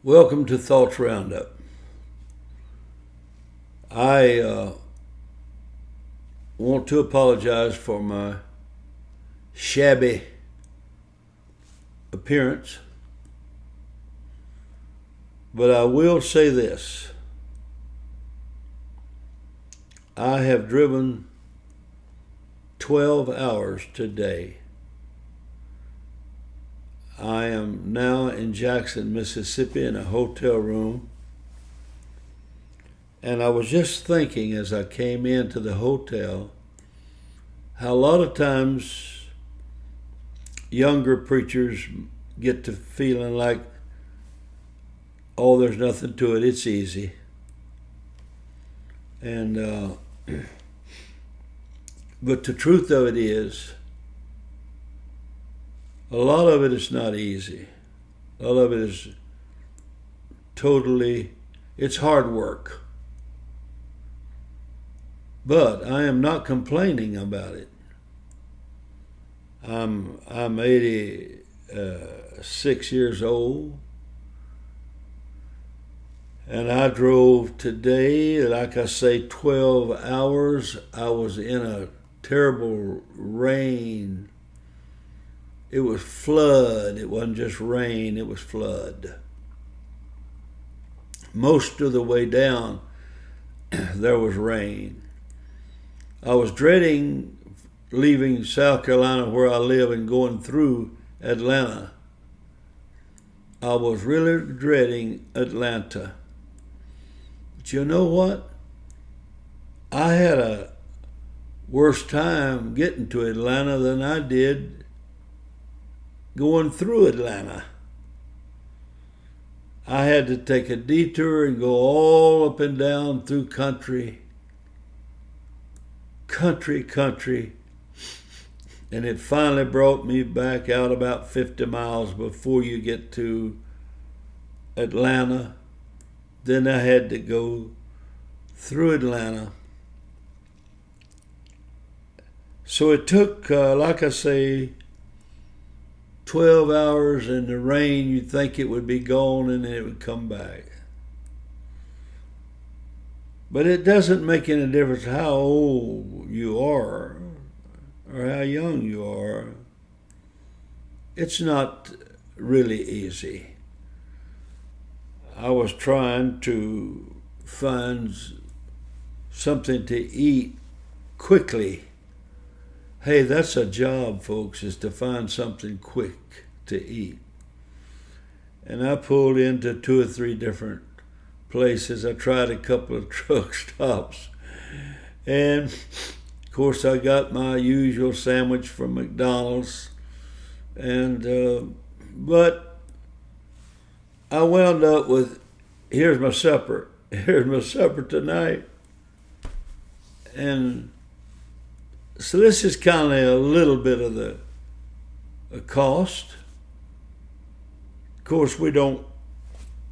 Welcome to Thoughts Roundup. I want to apologize for my shabby appearance, but I will say this. I have driven 12 hours today. I am now in Jackson, Mississippi in a hotel room. And I was just thinking as I came into the hotel how a lot of times younger preachers get to feeling like, oh, there's nothing to it, it's easy. And but the truth of it is, a lot of it is not easy. A lot of it is it's hard work. But I am not complaining about it. I'm 86 years old, and I drove today, like I say, 12 hours. I was in a terrible rain. It was flood. It wasn't just rain, it was flood. Most of the way down, there was rain. I was dreading leaving South Carolina, where I live, and going through Atlanta. I was really dreading Atlanta. But you know what? I had a worse time getting to Atlanta than I did going through Atlanta. I had to take a detour and go all up and down through country, and it finally brought me back out about 50 miles before you get to Atlanta. Then I had to go through Atlanta. So it took, like I say, 12 hours in the rain. You'd think it would be gone and then it would come back. But it doesn't make any difference how old you are or how young you are. It's not really easy. I was trying to find something to eat quickly. Hey, that's a job, folks, is to find something quick to eat. And I pulled into 2 or 3 different places. I tried a couple of truck stops. And, of course, I got my usual sandwich from McDonald's. And but I wound up with, here's my supper. Here's my supper tonight. And so this is kind of a little bit of the cost. Of course, we don't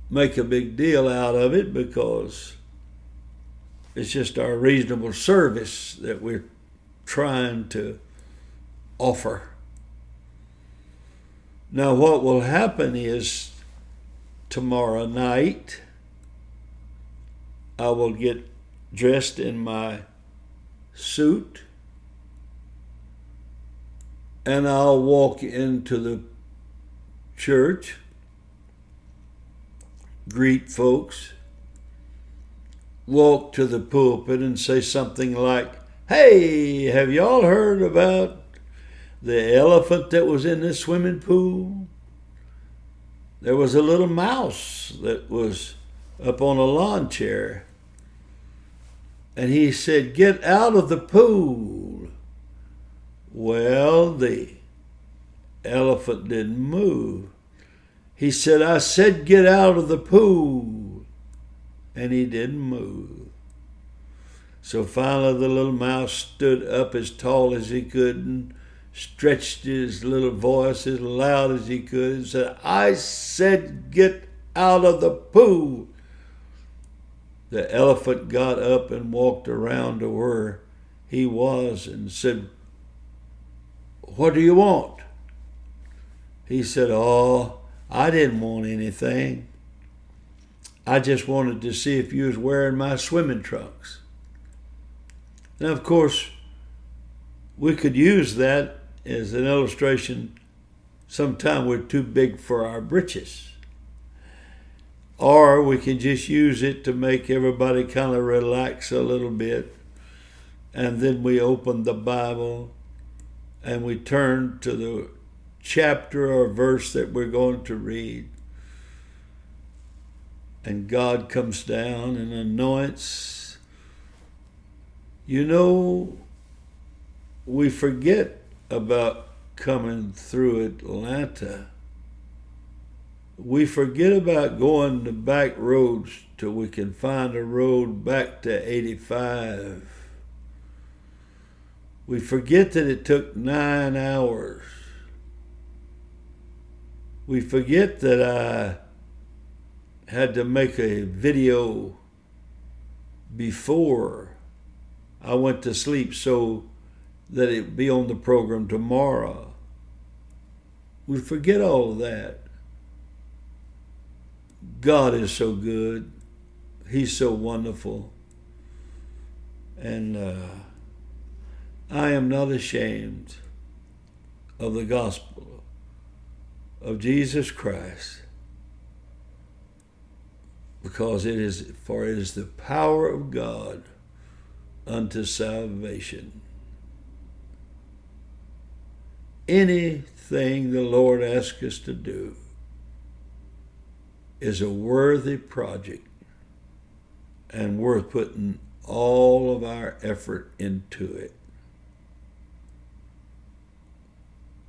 make a big deal out of it because it's just our reasonable service that we're trying to offer. Now, what will happen is tomorrow night, I will get dressed in my suit, and I'll walk into the church, greet folks, walk to the pulpit and say something like, hey, have y'all heard about the elephant that was in this swimming pool? There was a little mouse that was up on a lawn chair, and he said, get out of the pool. Well, the elephant didn't move. He said, I said get out of the pool. And he didn't move. So finally the little mouse stood up as tall as he could and stretched his little voice as loud as he could and said, I said get out of the pool. The elephant got up and walked around to where he was and said, what do you want? He said, oh, I didn't want anything. I just wanted to see if you was wearing my swimming trunks. Now, of course, we could use that as an illustration. Sometime we're too big for our britches. Or we can just use it to make everybody kind of relax a little bit. And then we open the Bible and we turn to the chapter or verse that we're going to read. And God comes down and anoints. You know, we forget about coming through Atlanta. We forget about going the back roads till we can find a road back to 85. We forget that it took 9 hours. We forget that I had to make a video before I went to sleep so that it'd be on the program tomorrow. We forget all of that. God is so good. He's so wonderful. And I am not ashamed of the gospel of Jesus Christ, because it is the power of God unto salvation. Anything the Lord asks us to do is a worthy project and worth putting all of our effort into it.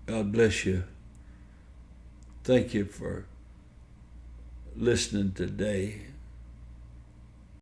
God bless you. Thank you for listening today.